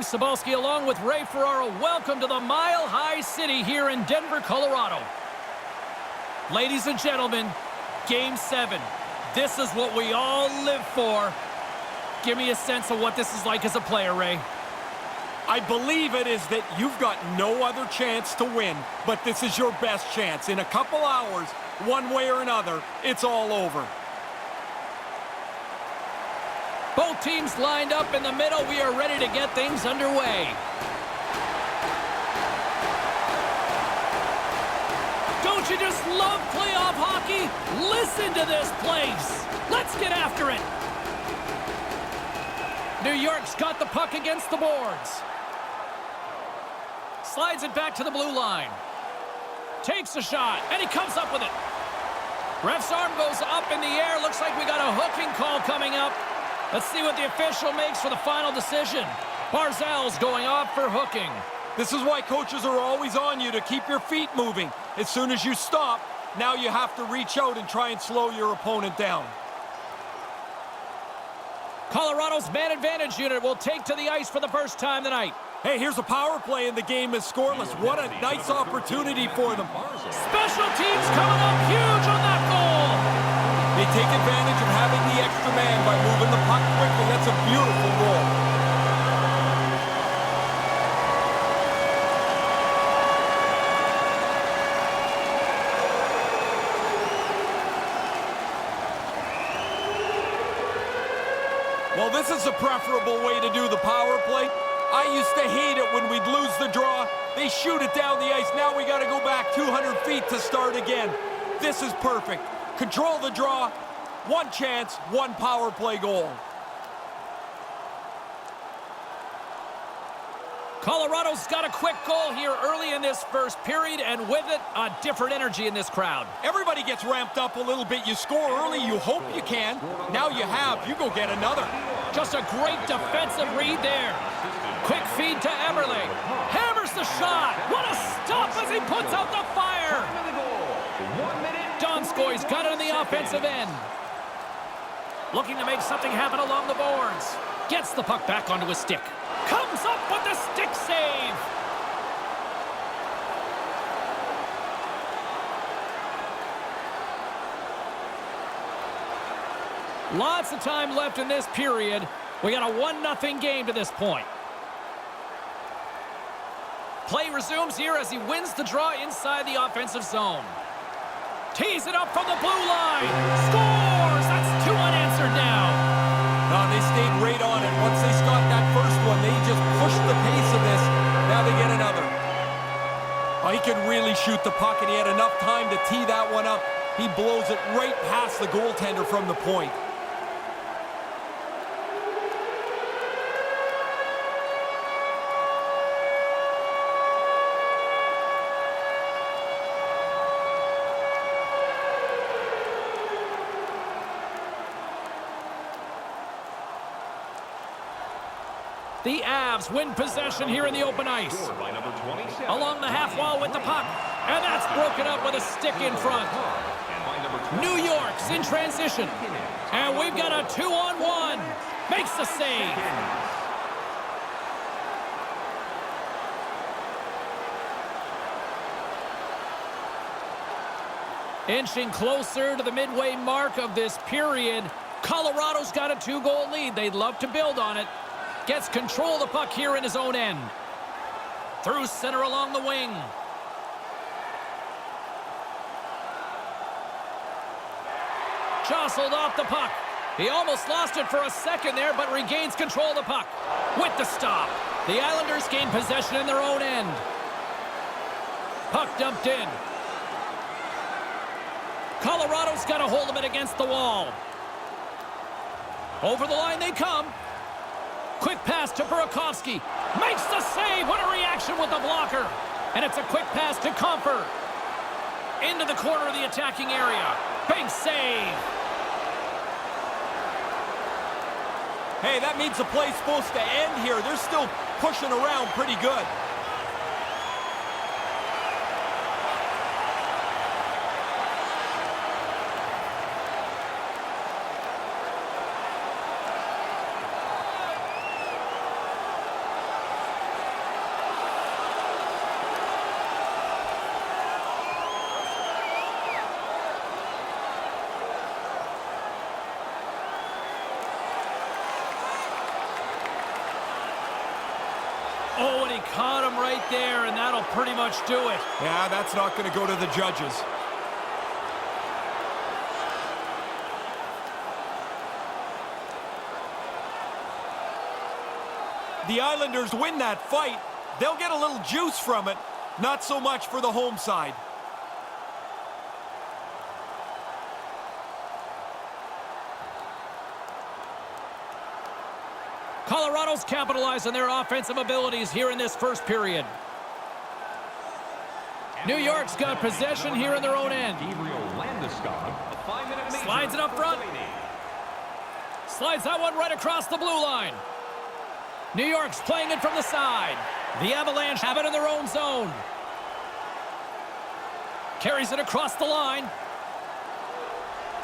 Sobalski along with Ray Ferraro. Welcome to the Mile High City here in Denver, Colorado. Ladies and gentlemen, Game 7. This is what we all live for. Give me a sense of what this is like as a player, Ray. I believe it is that you've got no other chance to win, but this is your best chance. In a couple hours, one way or another, it's all over. Both teams lined up in the middle. We are ready to get things underway. Don't you just love playoff hockey? Listen to this place. Let's get after it. New York's got the puck against the boards. Slides it back to the blue line. Takes a shot, and he comes up with it. Ref's arm goes up in the air. Looks like we got a hooking call coming up. Let's see what the official makes for the final decision. Barzal's going off for hooking. This is why coaches are always on you, to keep your feet moving. As soon as you stop, now you have to reach out and try and slow your opponent down. Colorado's man advantage unit will take to the ice for the first time tonight. Hey, here's a power play and the game is scoreless. What a nice opportunity for them. Special teams coming up huge on that goal. They take advantage of having the extra man by moving the puck quickly. That's a beautiful goal. Well, this is a preferable way to do the power play. I used to hate it when we'd lose the draw. They shoot it down the ice. Now we got to go back 200 feet to start again. This is perfect. Control the draw. One chance, one power play goal. Colorado's got a quick goal here early in this first period, and with it, a different energy in this crowd. Everybody gets ramped up a little bit. You score early, you hope you can. Now you have, you go get another. Just a great defensive read there. Quick feed to Eberle. Hammers the shot. What a stop as he puts out the fire. Donskoy's got it on the offensive end. Looking to make something happen along the boards. Gets the puck back onto his stick. Comes up with the stick save. Lots of time left in this period. We got a 1-0 game to this point. Play resumes here as he wins the draw inside the offensive zone. Tees it up from the blue line. Scores! That's 2 unanswered now. They stayed right on it. Once they got that first one, they just pushed the pace of this. Now they get another. Oh, he could really shoot the puck, and he had enough time to tee that one up. He blows it right past the goaltender from the point. The Avs win possession here in the open ice. Along the half wall with the puck. And that's broken up with a stick in front. New York's in transition. And we've got a 2-on-1. Makes the save. Inching closer to the midway mark of this period. Colorado's got a 2-goal lead. They'd love to build on it. Gets control of the puck here in his own end. Through center along the wing. Jostled off the puck. He almost lost it for a second there, but regains control of the puck. With the stop, the Islanders gain possession in their own end. Puck dumped in. Colorado's got a hold of it against the wall. Over the line they come. Quick pass to Burakovsky. Makes the save. What a reaction with the blocker. And it's a quick pass to Comfort. Into the corner of the attacking area. Big save. Hey, that means the play's supposed to end here. They're still pushing around pretty good. Oh, and he caught him right there, and that'll pretty much do it. Yeah, that's not going to go to the judges. The Islanders win that fight. They'll get a little juice from it. Not so much for the home side. Colorado's capitalized on their offensive abilities here in this first period. New York's got possession here in their own end. Slides it up front. Slides that one right across the blue line. New York's playing it from the side. The Avalanche have it in their own zone. Carries it across the line.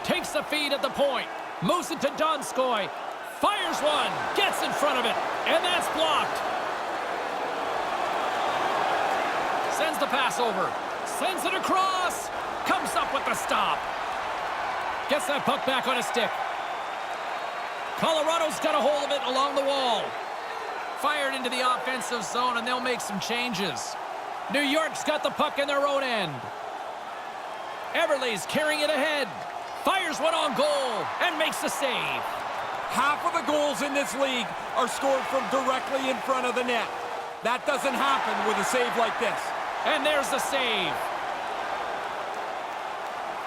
Takes the feed at the point. Moves it to Donskoy. Fires one. Gets in front of it. And that's blocked. Sends the pass over. Sends it across. Comes up with the stop. Gets that puck back on a stick. Colorado's got a hold of it along the wall. Fired into the offensive zone, and they'll make some changes. New York's got the puck in their own end. Everly's carrying it ahead. Fires one on goal and makes the save. Half of the goals in this league are scored from directly in front of the net. That doesn't happen with a save like this. And there's the save.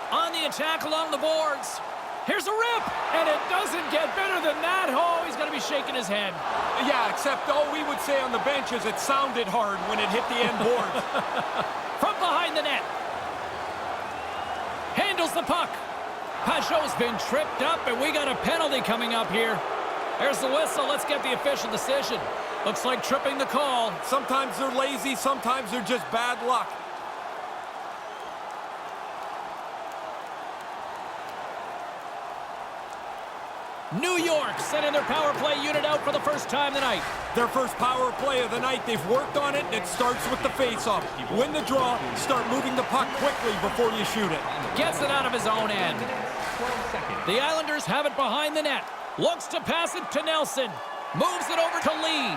On the attack along the boards. Here's a rip, and it doesn't get better than that. Oh, he's going to be shaking his head. Yeah, except all we would say on the bench is it sounded hard when it hit the end boards. From behind the net. Handles the puck. Pajot's been tripped up, and we got a penalty coming up here. There's the whistle. Let's get the official decision. Looks like tripping the call. Sometimes they're lazy, sometimes they're just bad luck. New York sending their power play unit out for the first time tonight. Their first power play of the night. They've worked on it, and it starts with the face-off. Win the draw, start moving the puck quickly before you shoot it. Gets it out of his own end. The Islanders have it behind the net. Looks to pass it to Nelson. Moves it over to Lee.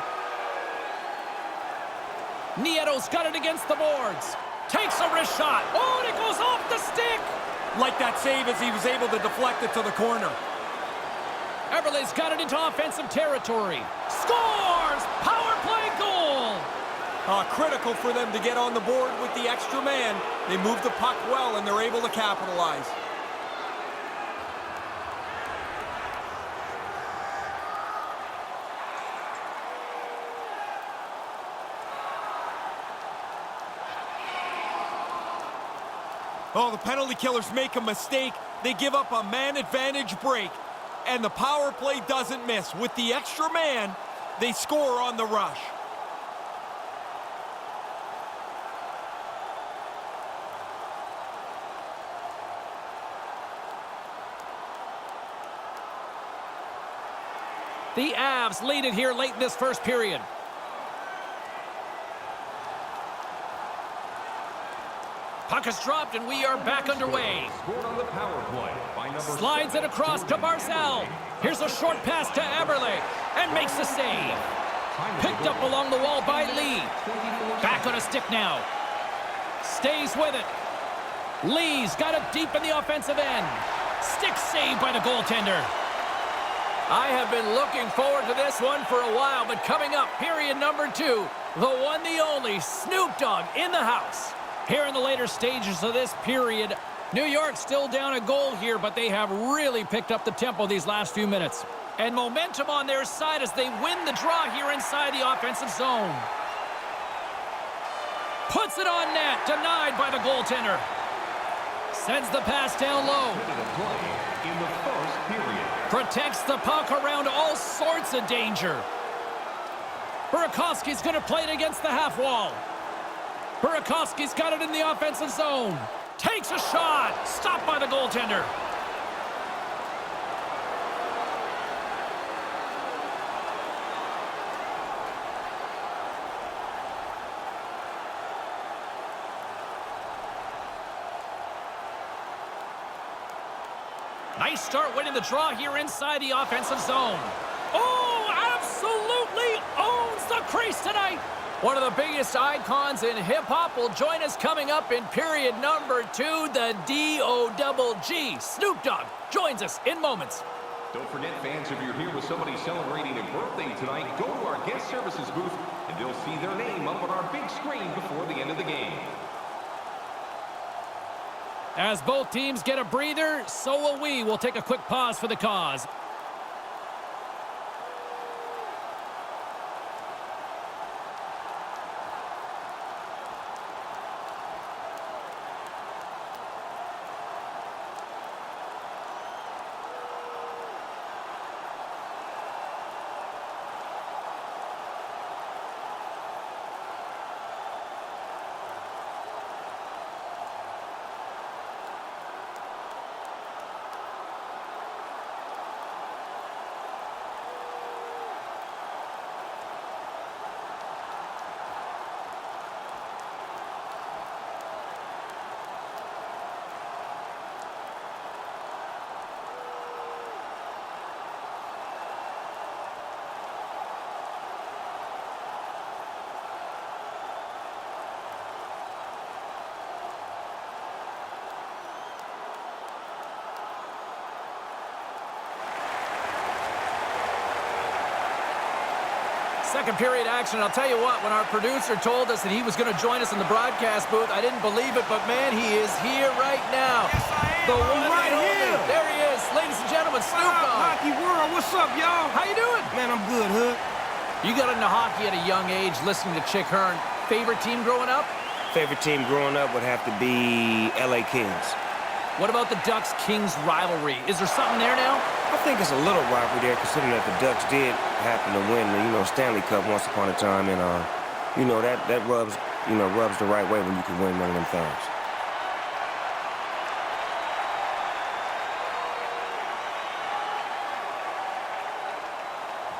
Nieto's got it against the boards. Takes a wrist shot. Oh, and it goes off the stick. Like that save as he was able to deflect it to the corner. Everly's got it into offensive territory. Scores! Power play goal! Critical for them to get on the board with the extra man. They move the puck well, and they're able to capitalize. Oh, the penalty killers make a mistake. They give up a man advantage break. And the power play doesn't miss. With the extra man, they score on the rush. The Avs lead it here late in this first period. Puck is dropped, and we are back underway. Slides it across to Barzal. Here's a short pass to Everly, and makes the save. Picked up along the wall by Lee. Back on a stick now. Stays with it. Lee's got it deep in the offensive end. Stick saved by the goaltender. I have been looking forward to this one for a while, but coming up, period number 2, the one, the only, Snoop Dogg in the house. Here in the later stages of this period, New York still down a goal here, but they have really picked up the tempo these last few minutes. And momentum on their side as they win the draw here inside the offensive zone. Puts it on net, denied by the goaltender. Sends the pass down low. Protects the puck around all sorts of danger. Burakovsky's going to play it against the half wall. Burakovsky's got it in the offensive zone. Takes a shot. Stopped by the goaltender. Nice start winning the draw here inside the offensive zone. Oh, absolutely owns the crease tonight. One of the biggest icons in hip-hop will join us coming up in period number 2, the D-O-double-G. Snoop Dogg joins us in moments. Don't forget, fans, if you're here with somebody celebrating a birthday tonight, go to our guest services booth, and they'll see their name up on our big screen before the end of the game. As both teams get a breather, so will we. We'll take a quick pause for the cause. Second period action. I'll tell you what, when our producer told us that he was going to join us in the broadcast booth, I didn't believe it, but man, he is here right now. Yes, I am. The one right and only. here. There he is, ladies and gentlemen, Snoop Dogg. Hockey world, what's up, y'all? How you doing? Man, I'm good, Hood. You got into hockey at a young age, listening to Chick Hearn. Favorite team growing up? Favorite team growing up would have to be LA Kings. What about the Ducks-Kings rivalry? Is there something there now? I think it's a little rivalry there, considering that the Ducks did happen to win the, Stanley Cup once upon a time, and that rubs the right way when you can win one of them things.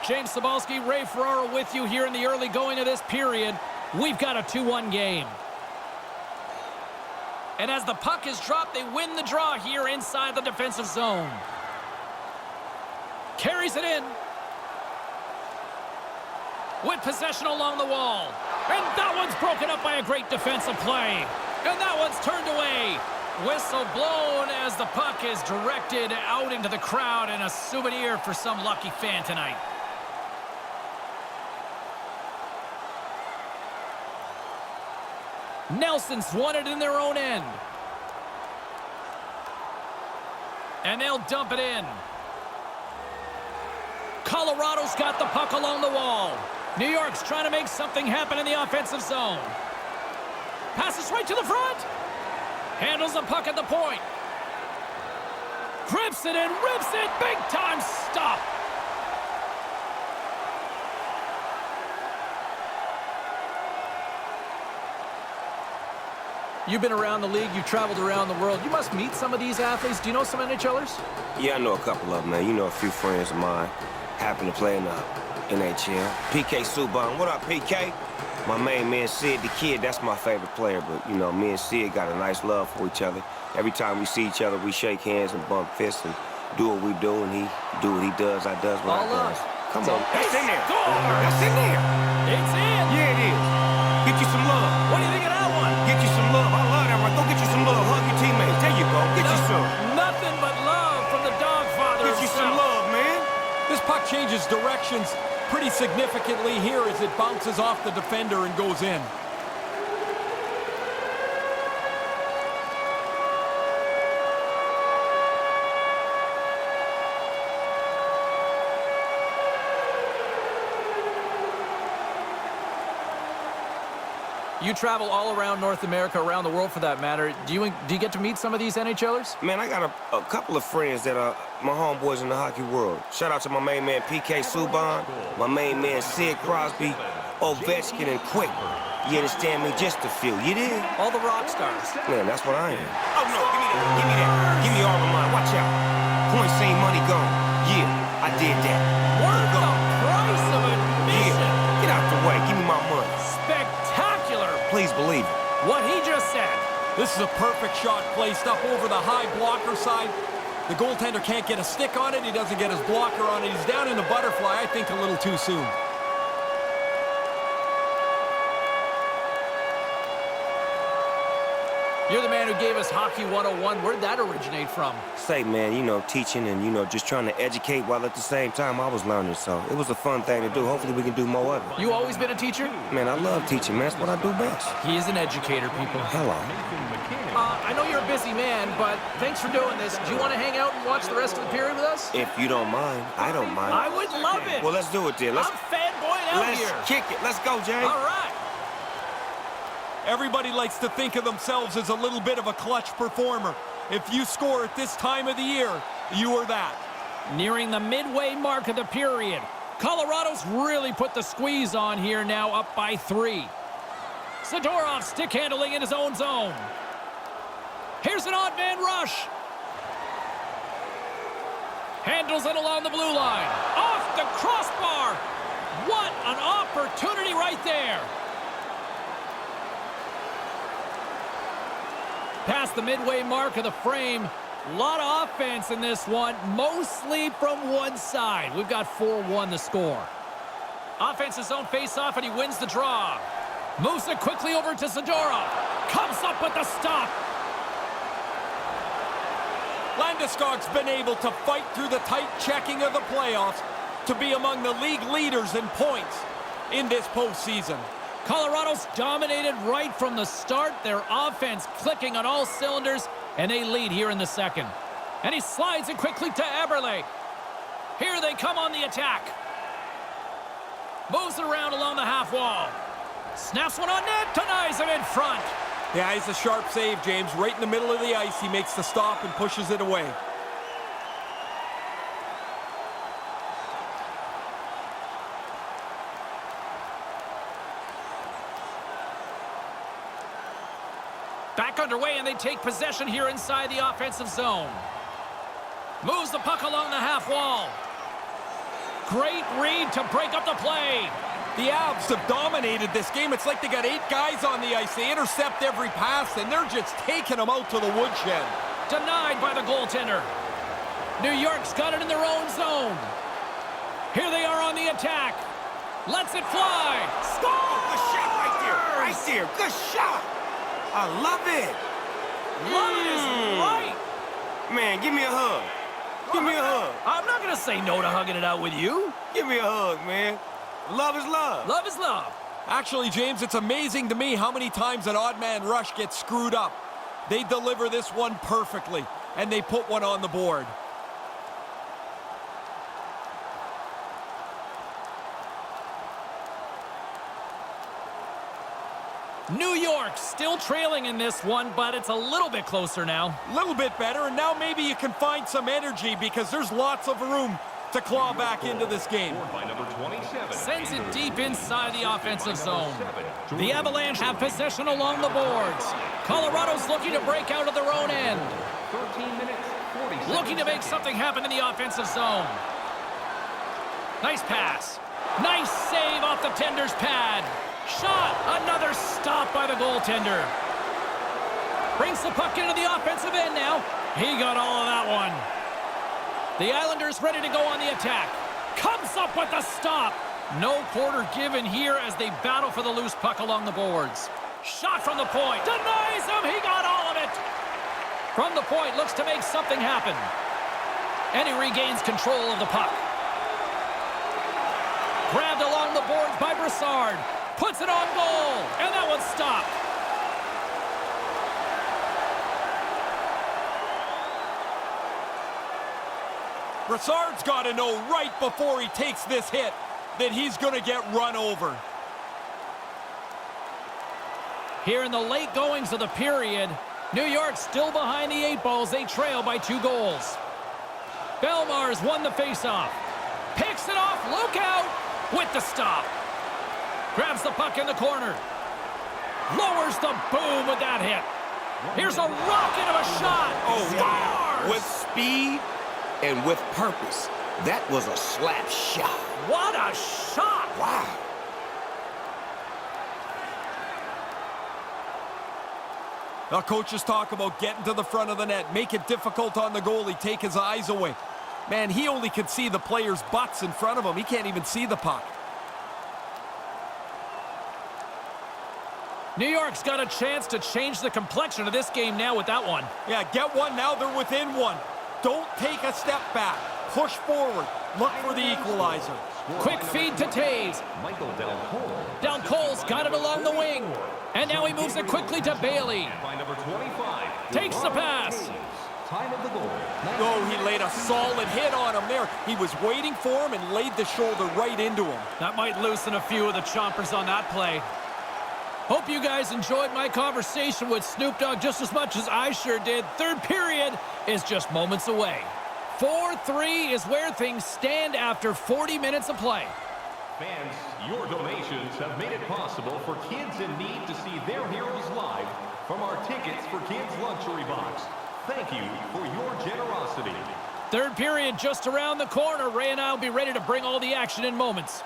James Cebulski, Ray Ferraro with you here in the early going of this period. We've got a 2-1 game. And as the puck is dropped, they win the draw here inside the defensive zone. Carries it in. With possession along the wall. And that one's broken up by a great defensive play. And that one's turned away. Whistle blown as the puck is directed out into the crowd, and a souvenir for some lucky fan tonight. Nelson's won it in their own end. And they'll dump it in. Colorado's got the puck along the wall. New York's trying to make something happen in the offensive zone. Passes right to the front. Handles the puck at the point. Grips it and rips it. Big time stop. You've been around the league, you've traveled around the world. You must meet some of these athletes. Do you know some NHLers? Yeah, I know a couple of them, man. A few friends of mine happen to play in the NHL. PK Subban. What up, PK? My main man, Sid the Kid, that's my favorite player. But, me and Sid got a nice love for each other. Every time we see each other, we shake hands and bump fists and do what we do, and he do what he does, I does what I does. Come on. That's in there. That's in there. It's in. Yeah, it is. Get you some love. What do you think of that one? Get you some love. I love that one. Go get you some love. Hug your teammates. There you go. Get you some. Nothing but love from the Dogfather. Get you some love, man. This puck changes directions pretty significantly here as it bounces off the defender and goes in. You travel all around North America, around the world for that matter. Do you get to meet some of these NHLers? Man, I got a couple of friends that are my homeboys in the hockey world. Shout out to my main man, PK Subban, my main man, Sid Crosby, Ovechkin, and Quick. You understand me? Just a few. You did? All the rock stars. Man, that's what I am. Oh, no, give me that. Give me that. Give me all of mine. Watch out. Point seen, money gone. Yeah, I did that. Worth the price of admission. Yeah, get out the way. Give me my money. Spectacular. Please believe it. What he just said. This is a perfect shot placed up over the high blocker side. The goaltender can't get a stick on it. He doesn't get his blocker on it. He's down in the butterfly, I think, a little too soon. You're the man who gave us Hockey 101. Where'd that originate from? Say, man, you know, teaching and, you know, just trying to educate while at the same time I was learning. So it was a fun thing to do. Hopefully we can do more of it. You always been a teacher? Man, I love teaching, man. That's what I do best. He is an educator, people. Hello. I know you're a busy man, but thanks for doing this. Do you want to hang out and watch the rest of the period with us? If you don't mind, I don't mind. I would love it. Well, let's do it then. I'm fanboying out Let's here. kick it. Let's go, James. All right. Everybody likes to think of themselves as a little bit of a clutch performer. If you score at this time of the year, you are that. Nearing the midway mark of the period. Colorado's really put the squeeze on here now, up by 3. Zadorov stick handling in his own zone. Here's an odd man rush. Handles it along the blue line. Off the crossbar. What an opportunity right there. Past the midway mark of the frame. A lot of offense in this one, mostly from one side. We've got 4-1 the score. Offense's zone face-off, and he wins the draw. Moves it quickly over to Zadorov. Comes up with the stop. Landeskog's been able to fight through the tight checking of the playoffs to be among the league leaders in points in this postseason. Colorado's dominated right from the start. Their offense clicking on all cylinders, and they lead here in the second. And he slides it quickly to Eberle. Here they come on the attack. Moves it around along the half wall. Snaps one on net, denies him in front. Yeah, he's a sharp save, James. Right in the middle of the ice, he makes the stop and pushes it away. Back underway, and they take possession here inside the offensive zone. Moves the puck along the half wall. Great read to break up the play. The Avs have dominated this game. It's like they got 8 guys on the ice. They intercept every pass, and they're just taking them out to the woodshed. Denied by the goaltender. New York's got it in their own zone. Here they are on the attack. Lets it fly. Score! Good shot right there. Right there. Good shot. I love it. Love it is right. Man, give me a hug. Give me a hug. I'm not going to say no to hugging it out with you. Give me a hug, man. Love is love. Love is love. Actually, James, it's amazing to me how many times an odd man rush gets screwed up. They deliver this one perfectly, and they put one on the board. New York still trailing in this one, but it's a little bit closer now. A little bit better, and now maybe you can find some energy because there's lots of room to claw back into this game. Sends it deep inside the offensive zone. The Avalanche have possession along the boards. Colorado's looking to break out of their own end. Looking to make something happen in the offensive zone. Nice pass. Nice save off the tender's pad. Shot. Another stop by the goaltender. Brings the puck into the offensive end now. He got all of that one. The Islanders ready to go on the attack. Comes up with the stop. No quarter given here as they battle for the loose puck along the boards. Shot from the point. Denies him. He got all of it. From the point, looks to make something happen. And he regains control of the puck. Grabbed along the boards by Brassard. Puts it on goal. And that one's stopped. Brassard's got to know right before he takes this hit that he's going to get run over. Here in the late goings of the period, New York still behind the 8 balls. They trail by 2 goals. Belmar's won the faceoff. Picks it off. Look out with the stop. Grabs the puck in the corner. Lowers the boom with that hit. Here's a rocket of a shot. Scores! With speed and with purpose. That was a slap shot. What a shot! Wow. Now, coaches talk about getting to the front of the net, make it difficult on the goalie, take his eyes away. Man, he only can see the players' butts in front of him. He can't even see the puck. New York's got a chance to change the complexion of this game now with that one. Yeah, get one, now they're within one. Don't take a step back. Push forward. Look for the equalizer. Quick feed to Taves. Del Cole's got it along the wing. And now he moves it quickly to Bailey. Takes the pass. Oh, he laid a solid hit on him there. He was waiting for him and laid the shoulder right into him. That might loosen a few of the chompers on that play. Hope you guys enjoyed my conversation with Snoop Dogg just as much as I sure did. Third period is just moments away. 4-3 is where things stand after 40 minutes of play. Fans, your donations have made it possible for kids in need to see their heroes live from our Tickets for Kids luxury box. Thank you for your generosity. Third period just around the corner. Ray and I will be ready to bring all the action in moments.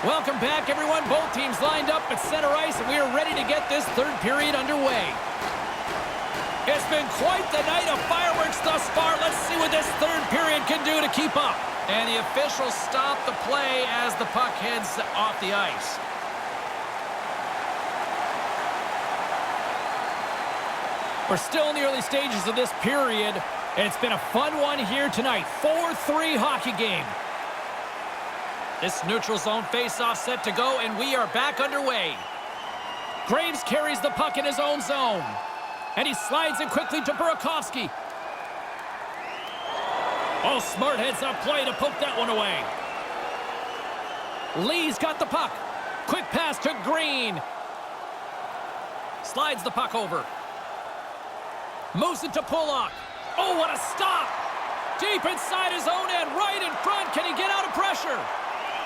Welcome back, everyone. Both teams lined up at center ice, and we are ready to get this third period underway. It's been quite the night of fireworks thus far. Let's see what this third period can do to keep up. And the officials stop the play as the puck heads off the ice. We're still in the early stages of this period. It's been a fun one here tonight. 4-3 hockey game. This neutral zone face-off set to go, and we are back underway. Graves carries the puck in his own zone. And he slides it quickly to Burakovsky. Oh, smart heads-up play to poke that one away. Lee's got the puck. Quick pass to Green. Slides the puck over. Moves it to Pulock. Oh, what a stop! Deep inside his own end, right in front. Can he get out of pressure?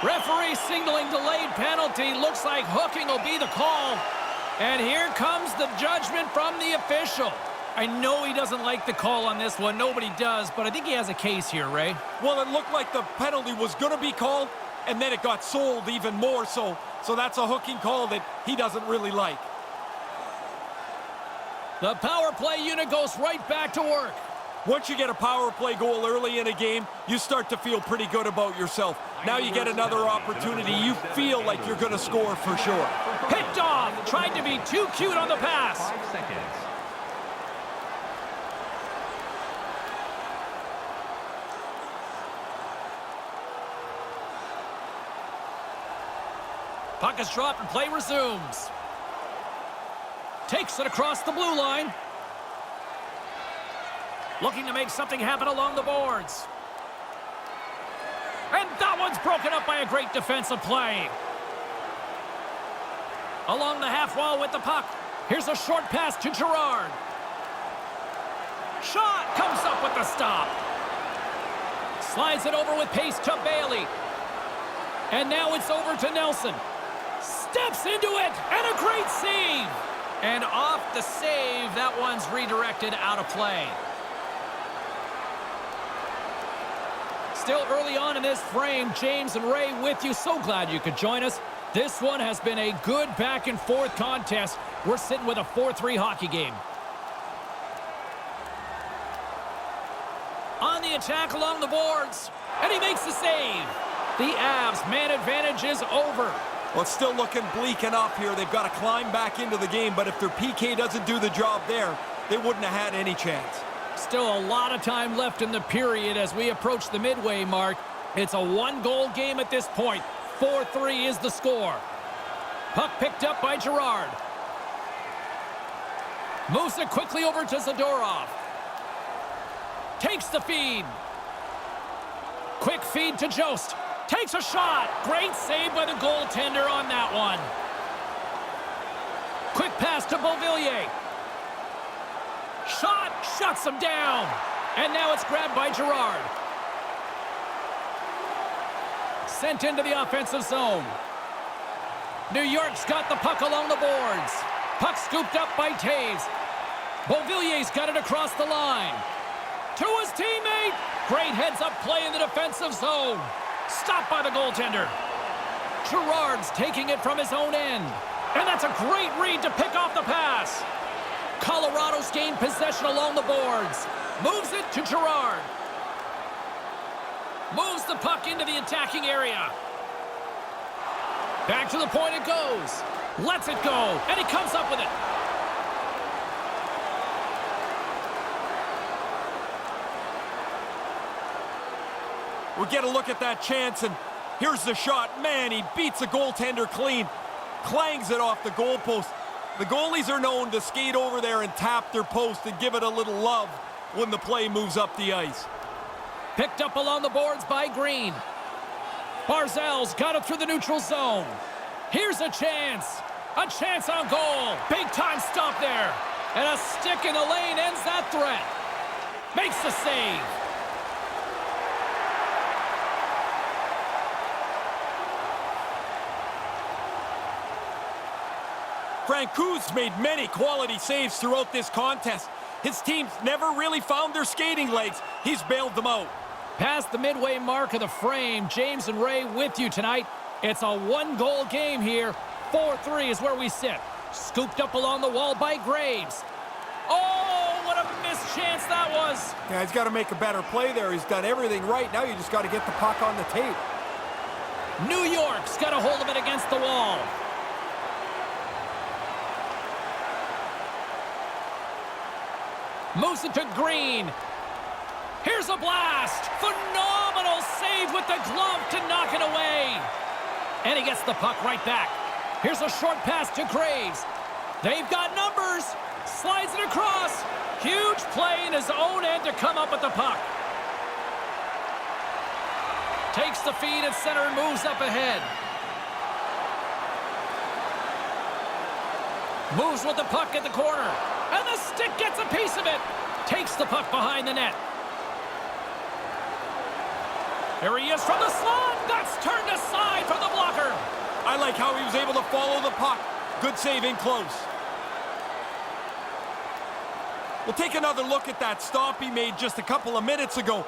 Referee signaling delayed penalty. Looks like hooking will be the call. And here comes the judgment from the official. I know he doesn't like the call on this one. Nobody does, but I think he has a case here, Ray. Well, it looked like the penalty was going to be called, and then it got sold even more so. So that's a hooking call that he doesn't really like. The power play unit goes right back to work. Once you get a power play goal early in a game, you start to feel pretty good about yourself. Now you get another opportunity. You feel like you're going to score for sure. Picked off. Tried to be too cute on the pass. 5 seconds. Puck is dropped and play resumes. Takes it across the blue line. Looking to make something happen along the boards. And that one's broken up by a great defensive play. Along the half wall with the puck. Here's a short pass to Girard. Shot comes up with the stop. Slides it over with pace to Bailey. And now it's over to Nelson. Steps into it, and a great save. And off the save, that one's redirected out of play. Still early on in this frame, James and Ray with you. So glad you could join us. This one has been a good back-and-forth contest. We're sitting with a 4-3 hockey game. On the attack along the boards, and he makes the save. The Avs' man advantage is over. Well, it's still looking bleak enough here. They've got to climb back into the game, but if their PK doesn't do the job there, they wouldn't have had any chance. Still a lot of time left in the period as we approach the midway mark. It's a one-goal game at this point. 4-3 is the score. Puck picked up by Girard. Moves it quickly over to Zadorov. Takes the feed. Quick feed to Jost. Takes a shot. Great save by the goaltender on that one. Quick pass to Beauvillier. Shot. Shuts him down. And now it's grabbed by Girard. Sent into the offensive zone. New York's got the puck along the boards. Puck scooped up by Taves. Beauvillier's got it across the line. To his teammate. Great heads-up play in the defensive zone. Stopped by the goaltender. Girard's taking it from his own end. And that's a great read to pick off the pass. Colorado's gained possession along the boards. Moves it to Girard. Moves the puck into the attacking area. Back to the point it goes. Lets it go, and he comes up with it. We'll get a look at that chance, and here's the shot. Man, he beats the goaltender clean. Clangs it off the goalpost. The goalies are known to skate over there and tap their post and give it a little love when the play moves up the ice. Picked up along the boards by Green. Barzal's got it through the neutral zone. Here's a chance. A chance on goal. Big time stop there. And a stick in the lane ends that threat. Makes the save. Francouz's made many quality saves throughout this contest. His team's never really found their skating legs. He's bailed them out. Past the midway mark of the frame, James and Ray with you tonight. It's a one-goal game here. 4-3 is where we sit. Scooped up along the wall by Graves. Oh, what a missed chance that was. Yeah, he's got to make a better play there. He's done everything right. Now you just got to get the puck on the tape. New York's got a hold of it against the wall. Moves it to Green. Here's a blast. Phenomenal save with the glove to knock it away. And he gets the puck right back. Here's a short pass to Graves. They've got numbers. Slides it across. Huge play in his own end to come up with the puck. Takes the feed at center and moves up ahead. Moves with the puck at the corner. And the stick gets a piece of it. Takes the puck behind the net. There he is from the slot. That's turned aside from the blocker. I like how he was able to follow the puck. Good save in close. We'll take another look at that stop he made just a couple of minutes ago.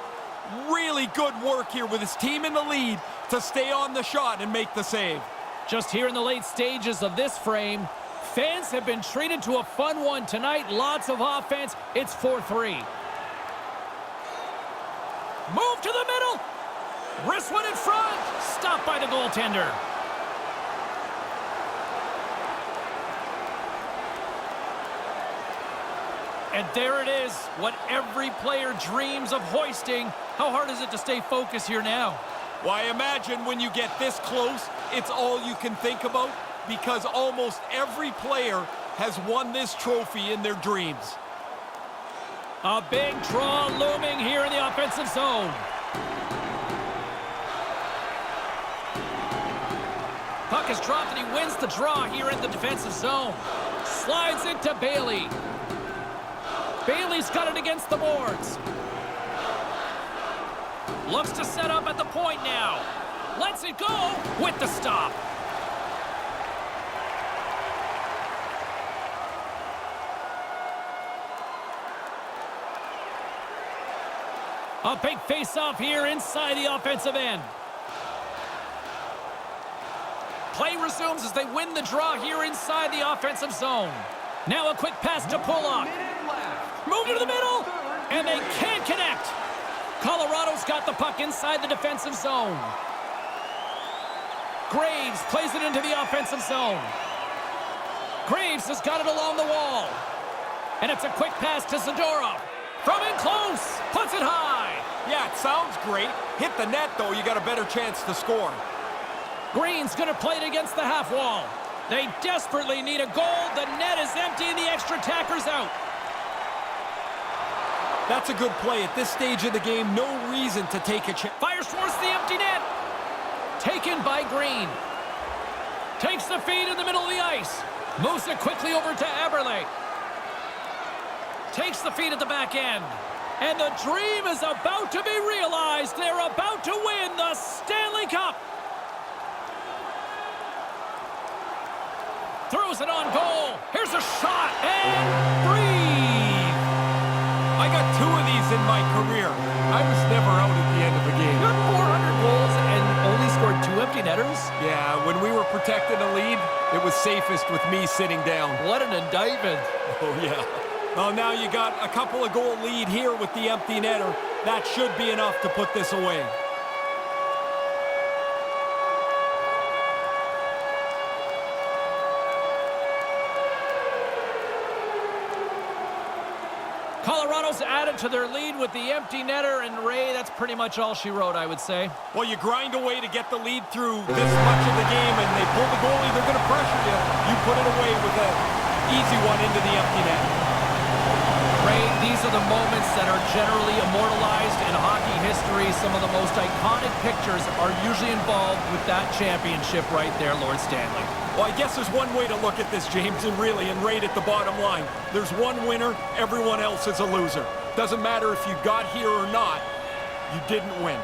Really good work here with his team in the lead to stay on the shot and make the save. Just here in the late stages of this frame, fans have been treated to a fun one tonight. Lots of offense. It's 4-3. Move to the middle. Wrist one in front. Stopped by the goaltender. And there it is, what every player dreams of hoisting. How hard is it to stay focused here now? Why, imagine when you get this close, it's all you can think about, because almost every player has won this trophy in their dreams. A big draw looming here in the offensive zone. Puck is dropped and he wins the draw here in the defensive zone. Slides it to Bailey. Bailey's got it against the boards. Looks to set up at the point now. Lets it go with the stop. A big face-off here inside the offensive end. Play resumes as they win the draw here inside the offensive zone. Now a quick pass to Pulock. Move to the middle, and they can't connect. Colorado's got the puck inside the defensive zone. Graves plays it into the offensive zone. Graves has got it along the wall. And it's a quick pass to Zadorov. From in close, puts it high. Yeah, it sounds great. Hit the net, though, you got a better chance to score. Green's going to play it against the half wall. They desperately need a goal. The net is empty and the extra attacker's out. That's a good play. At this stage of the game, no reason to take a chance. Fires towards the empty net. Taken by Green. Takes the feed in the middle of the ice. Moves it quickly over to Eberle. Takes the feed at the back end. And the dream is about to be realized. They're about to win the Stanley Cup. Throws it on goal. Here's a shot. And breathe. I got 2 of these in my career. I was never out at the end of the game. You're 400 goals and netters? Yeah, when we were protecting a lead, it was safest with me sitting down. What an indictment. Oh, yeah. Well, now you got a couple of goal lead here with the empty netter. That should be enough to put this away. Colorado's added to their lead with the empty netter, and Ray, that's pretty much all she wrote, I would say. Well, you grind away to get the lead through this much of the game, and they pull the goalie, they're going to pressure you. You put it away with an easy one into the empty net. Ray, these are the moments that are generally immortalized in hockey history. Some of the most iconic pictures are usually involved with that championship right there, Lord Stanley. Well, I guess there's one way to look at this, James, and rate at the bottom line. There's one winner, everyone else is a loser. Doesn't matter if you got here or not, you didn't win.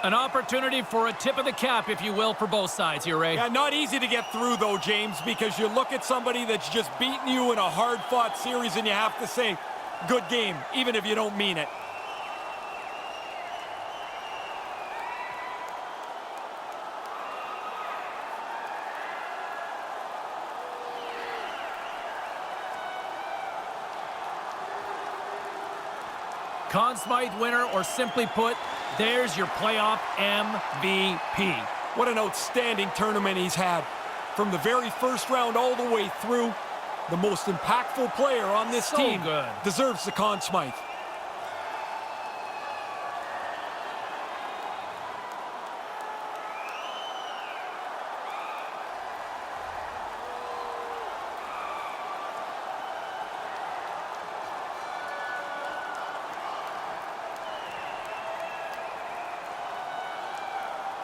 An opportunity for a tip of the cap, if you will, for both sides here, Ray. Yeah, not easy to get through, though, James, because you look at somebody that's just beaten you in a hard-fought series, and you have to say, good game, even if you don't mean it. Conn Smythe winner, or simply put, there's your playoff MVP. What an outstanding tournament he's had. From the very first round all the way through, the most impactful player on this team deserves the Conn Smythe.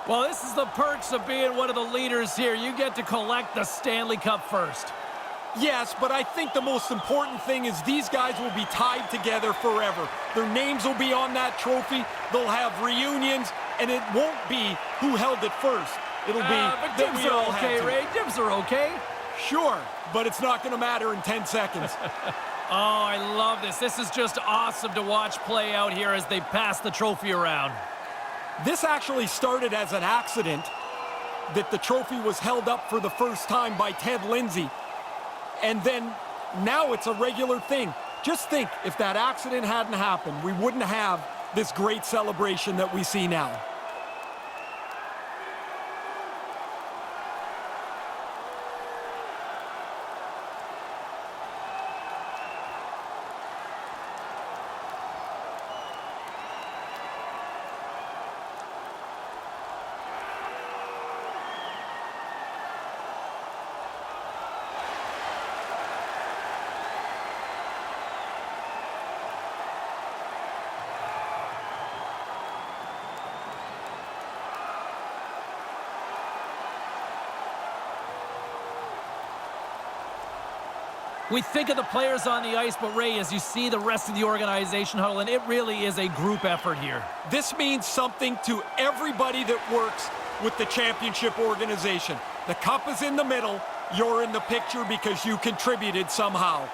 Well, this is the perks of being one of the leaders here. You get to collect the Stanley Cup first. Yes, but I think the most important thing is these guys will be tied together forever. Their names will be on that trophy. They'll have reunions, and it won't be who held it first. It'll be but dibs are okay, Ray. Dibs are okay. Sure, but it's not going to matter in 10 seconds. Oh, I love this. This is just awesome to watch play out here as they pass the trophy around. This actually started as an accident, that the trophy was held up for the first time by Ted Lindsay. And then now it's a regular thing. Just think, if that accident hadn't happened, we wouldn't have this great celebration that we see now. We think of the players on the ice, but Ray, as you see the rest of the organization huddling, it really is a group effort here. This means something to everybody that works with the championship organization. The cup is in the middle. You're in the picture because you contributed somehow.